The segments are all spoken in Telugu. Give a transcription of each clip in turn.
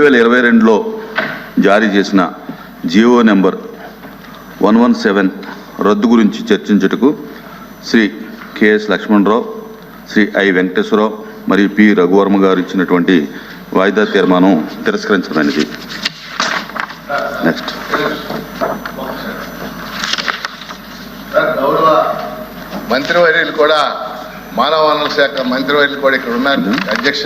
2022లో జారీ చేసిన జియో నెంబర్ 117 రద్దు గురించి చర్చించుటకు శ్రీ కెఎస్ లక్ష్మణరావు, శ్రీ ఐ వెంకటేశ్వరరావు మరియు పి రఘువర్మ గారు ఇచ్చినటువంటి వాయిదా తీర్మానం తిరస్కరించడానికి. నెక్స్ట్ గౌరవ మంత్రివర్యులు కూడా, మానవ వనరుల శాఖ మంత్రివర్యులు కూడా ఇక్కడ ఉన్నారు. అధ్యక్ష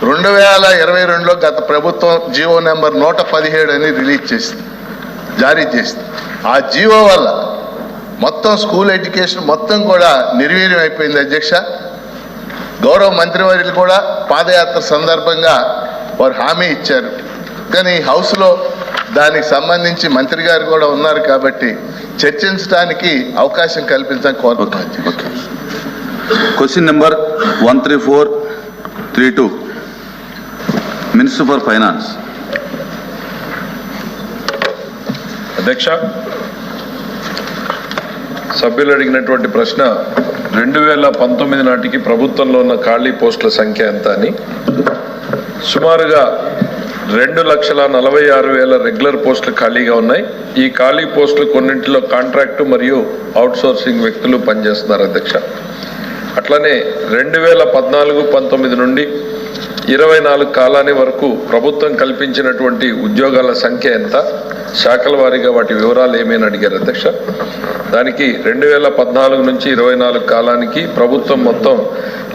2022లో గత ప్రభుత్వం జియో నెంబర్ 117 అని జారీ చేసింది. ఆ జియో వల్ల మొత్తం స్కూల్ ఎడ్యుకేషన్ మొత్తం కూడా నిర్వీర్యం అయిపోయింది. అధ్యక్ష, గౌరవ మంత్రివర్యులు కూడా పాదయాత్ర సందర్భంగా వారు హామీ ఇచ్చారు. కానీ హౌస్లో దానికి సంబంధించి మంత్రి గారు కూడా ఉన్నారు కాబట్టి చర్చించడానికి అవకాశం కల్పించడానికి కోరుతున్నాను. Question number 13432 minister for finance. అధ్యక్ష, సభ్యులు అడిగినటువంటి ప్రశ్న 2019 నాటికి ప్రభుత్వంలో ఉన్న ఖాళీ పోస్టుల సంఖ్య ఎంత అని. సుమారుగా 2,46,000 రెగ్యులర్ పోస్టులు ఖాళీగా ఉన్నాయి. ఈ ఖాళీ పోస్టులు కొన్నింటిలో కాంట్రాక్టు మరియు అవుట్సోర్సింగ్ వ్యక్తులు పనిచేస్తున్నారు. అధ్యక్ష, అట్లనే 2014-19 నుండి 24 కాలాని వరకు ప్రభుత్వం కల్పించినటువంటి ఉద్యోగాల సంఖ్య ఎంత, శాఖల వారీగా వాటి వివరాలు ఏమేమి అడిగారు. అధ్యక్ష, దానికి 2014 నుంచి 24 కాలానికి ప్రభుత్వం మొత్తం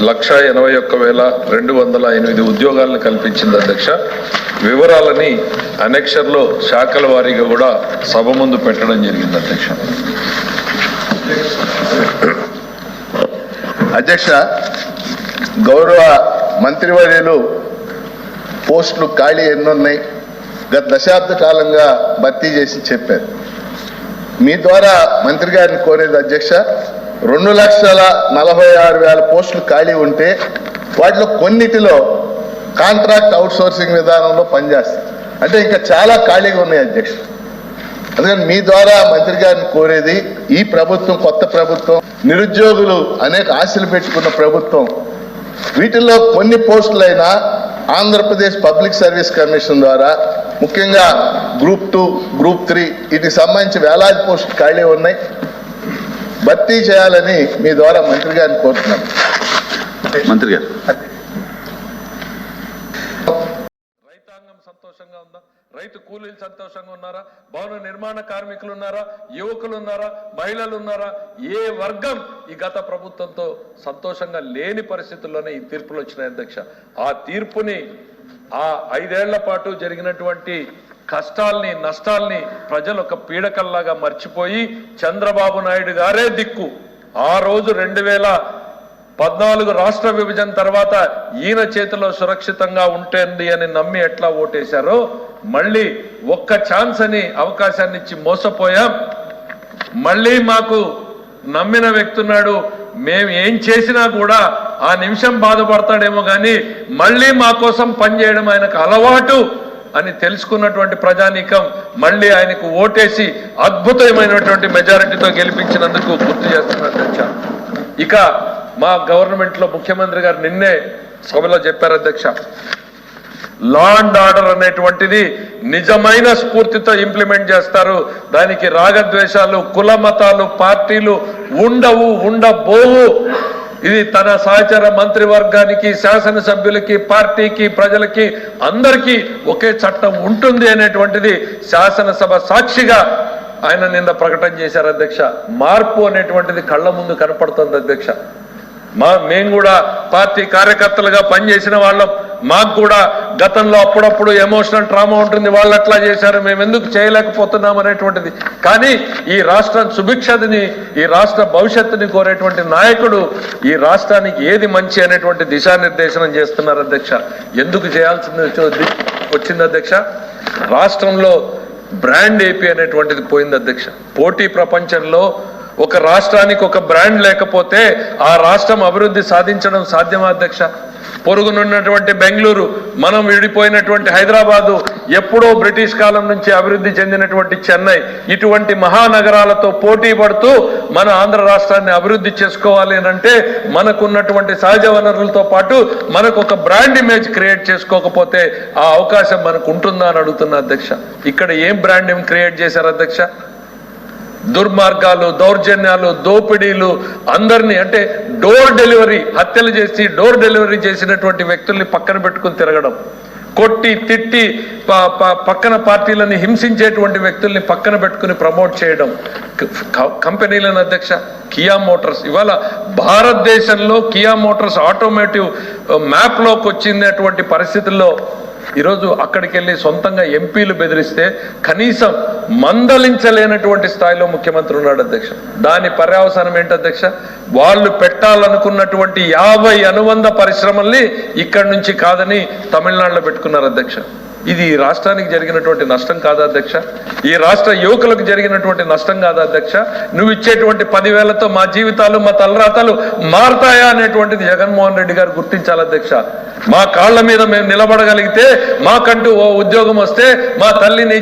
181,208 ఉద్యోగాలను కల్పించింది. అధ్యక్ష, వివరాలని అనెక్షర్లో శాఖల వారీగా కూడా సభ ముందు పెట్టడం జరిగింది. అధ్యక్ష, గౌరవ మంత్రివర్యులు పోస్టులు ఖాళీ ఎన్నున్నాయి, గత దశాబ్ద కాలంగా భర్తీ చేసి చెప్పారు. మీ ద్వారా మంత్రి గారిని కోరేది అధ్యక్ష, 2,46,000 పోస్టులు ఖాళీ ఉంటే వాటిలో కొన్నిటిలో కాంట్రాక్ట్ అవుట్సోర్సింగ్ విధానంలో పనిచేస్తారు. అంటే ఇంకా చాలా ఖాళీగా ఉన్నాయి అధ్యక్ష. అందుకని మీ ద్వారా మంత్రి గారిని కోరేది, ఈ ప్రభుత్వం కొత్త ప్రభుత్వం, నిరుద్యోగులు అనేక ఆశలు పెట్టుకున్న ప్రభుత్వం, వీటిల్లో కొన్ని పోస్టులైనా ఆంధ్రప్రదేశ్ పబ్లిక్ సర్వీస్ కమిషన్ ద్వారా ముఖ్యంగా గ్రూప్ 2, గ్రూప్ 3 వీటికి సంబంధించి వేలాది పోస్టులు ఖాళీ ఉన్నాయి, భర్తీ చేయాలని మీ ద్వారా మంత్రి గారిని కోరుతున్నాను. మంత్రి గారు, రైతాంగం సంతోషంగా ఉందా? రైతు కూలీలు సంతోషంగా ఉన్నారా? భవన నిర్మాణ కార్మికులు ఉన్నారా? యువకులు ఉన్నారా? మహిళలు ఉన్నారా? ఏ వర్గం ఈ గత ప్రభుత్వంతో సంతోషంగా లేని పరిస్థితుల్లోనే ఈ తీర్పులు వచ్చినాయి. అధ్యక్ష, ఆ తీర్పుని, ఆ 5 ఏళ్ల పాటు జరిగినటువంటి కష్టాల్ని, నష్టాల్ని ప్రజలు ఒక పీడకల్లాగా మర్చిపోయి చంద్రబాబు నాయుడు గారే దిక్కు. ఆ రోజు 2014 రాష్ట్ర విభజన తర్వాత ఈయన చేతిలో సురక్షితంగా ఉంటుంది అని నమ్మి ఎట్లా ఓటేశారో, మళ్ళీ ఒక్క ఛాన్స్ అని అవకాశాన్ని ఇచ్చి మోసపోయాం. మళ్ళీ మాకు నమ్మిన వ్యక్తి ఉన్నాడు, మేము ఏం చేసినా కూడా ఆ నిమిషం బాధపడతాడేమో కానీ మళ్ళీ మా కోసం పనిచేయడం ఆయనకు అలవాటు అని తెలుసుకున్నటువంటి ప్రజానీకం మళ్ళీ ఆయనకు ఓటేసి అద్భుతమైనటువంటి మెజారిటీతో గెలిపించినందుకు గుర్తు చేస్తున్నారు. అధ్యక్ష, ఇక మా గవర్నమెంట్లో ముఖ్యమంత్రి గారు నిన్నే సభలో చెప్పారు. అధ్యక్ష, లా అండ్ ఆర్డర్ అనేటువంటిది నిజమైన స్ఫూర్తితో ఇంప్లిమెంట్ చేస్తారు. దానికి రాగద్వేషాలు, కుల మతాలు, పార్టీలు ఉండవు, ఉండబోవు. ఇది తన సహచర మంత్రివర్గానికి, శాసనసభ్యులకి, పార్టీకి, ప్రజలకి అందరికీ ఒకే చట్టం ఉంటుంది అనేటువంటిది శాసనసభ సాక్షిగా ఆయన నిన్న ప్రకటన చేశారు. అధ్యక్ష, మార్పు అనేటువంటిది కళ్ళ ముందు కనపడుతుంది. అధ్యక్ష, మేము కూడా పార్టీ కార్యకర్తలుగా పనిచేసిన వాళ్ళం, మాకు కూడా గతంలో అప్పుడప్పుడు ఎమోషనల్ ట్రామా ఉంటుంది, వాళ్ళు అట్లా చేశారు, మేము ఎందుకు చేయలేకపోతున్నాం అనేటువంటిది. కానీ ఈ రాష్ట్రం సుభిక్షతని, ఈ రాష్ట్ర భవిష్యత్తుని కోరేటువంటి నాయకుడు ఈ రాష్ట్రానికి ఏది మంచి అనేటువంటి దిశానిర్దేశనం చేస్తున్నారు. అధ్యక్ష, ఎందుకు చేయాల్సింది వచ్చింది అధ్యక్ష? రాష్ట్రంలో బ్రాండ్ ఏపీ అనేటువంటిది పోయింది. అధ్యక్ష, పోటీ ప్రపంచంలో ఒక రాష్ట్రానికి ఒక బ్రాండ్ లేకపోతే ఆ రాష్ట్రం అభివృద్ధి సాధించడం సాధ్యమా అధ్యక్ష? పొరుగునున్నటువంటి బెంగళూరు, మనం విడిపోయినటువంటి హైదరాబాదు, ఎప్పుడో బ్రిటిష్ కాలం నుంచి అభివృద్ధి చెందినటువంటి చెన్నై, ఇటువంటి మహానగరాలతో పోటీ పడుతూ మన ఆంధ్ర రాష్ట్రాన్ని అభివృద్ధి చేసుకోవాలి అంటే మనకున్నటువంటి సహజ వనరులతో పాటు మనకు ఒక బ్రాండ్ ఇమేజ్ క్రియేట్ చేసుకోకపోతే ఆ అవకాశం మనకు ఉంటుందా అని అడుగుతున్నా అధ్యక్ష. ఇక్కడ ఏం బ్రాండ్ క్రియేట్ చేశారు అధ్యక్ష? దుర్మార్గాలు, దౌర్జన్యాలు, దోపిడీలు, అందరినీ అంటే డోర్ డెలివరీ, హత్యలు చేసి డోర్ డెలివరీ చేసినటువంటి వ్యక్తుల్ని పక్కన పెట్టుకుని తిరగడం, కొట్టి తిట్టి పక్కన పార్టీలని హింసించేటువంటి వ్యక్తుల్ని పక్కన పెట్టుకుని ప్రమోట్ చేయడం, కంపెనీలను అధ్యక్ష. కియా మోటార్స్ ఇవాళ భారతదేశంలో కియా మోటార్స్ ఆటోమేటివ్ మ్యాప్లోకి వచ్చినటువంటి పరిస్థితుల్లో ఈరోజు అక్కడికి వెళ్ళి సొంతంగా ఎంపీలు బెదిరిస్తే కనీసం మందలించలేనటువంటి స్థాయిలో ముఖ్యమంత్రి ఉన్నాడు అధ్యక్ష. దాని పర్యవసానం ఏంటి అధ్యక్ష? వాళ్ళు పెట్టాలనుకున్నటువంటి 50 అనుబంధ పరిశ్రమల్ని ఇక్కడి నుంచి కాదని తమిళనాడులో పెట్టుకున్నారు అధ్యక్ష. ఇది ఈ రాష్ట్రానికి జరిగినటువంటి నష్టం కాదా అధ్యక్ష? ఈ రాష్ట్ర యువకులకు జరిగినటువంటి నష్టం కాదా అధ్యక్ష? నువ్వు ఇచ్చేటువంటి 10,000తో మా జీవితాలు, మా తలరాతలు మారుతాయా అనేటువంటిది జగన్మోహన్ రెడ్డి గారు గుర్తించాలి అధ్యక్ష. మా కాళ్ల మీద మేము నిలబడగలిగితే, మాకంటూ ఓ ఉద్యోగం వస్తే, మా తల్లిని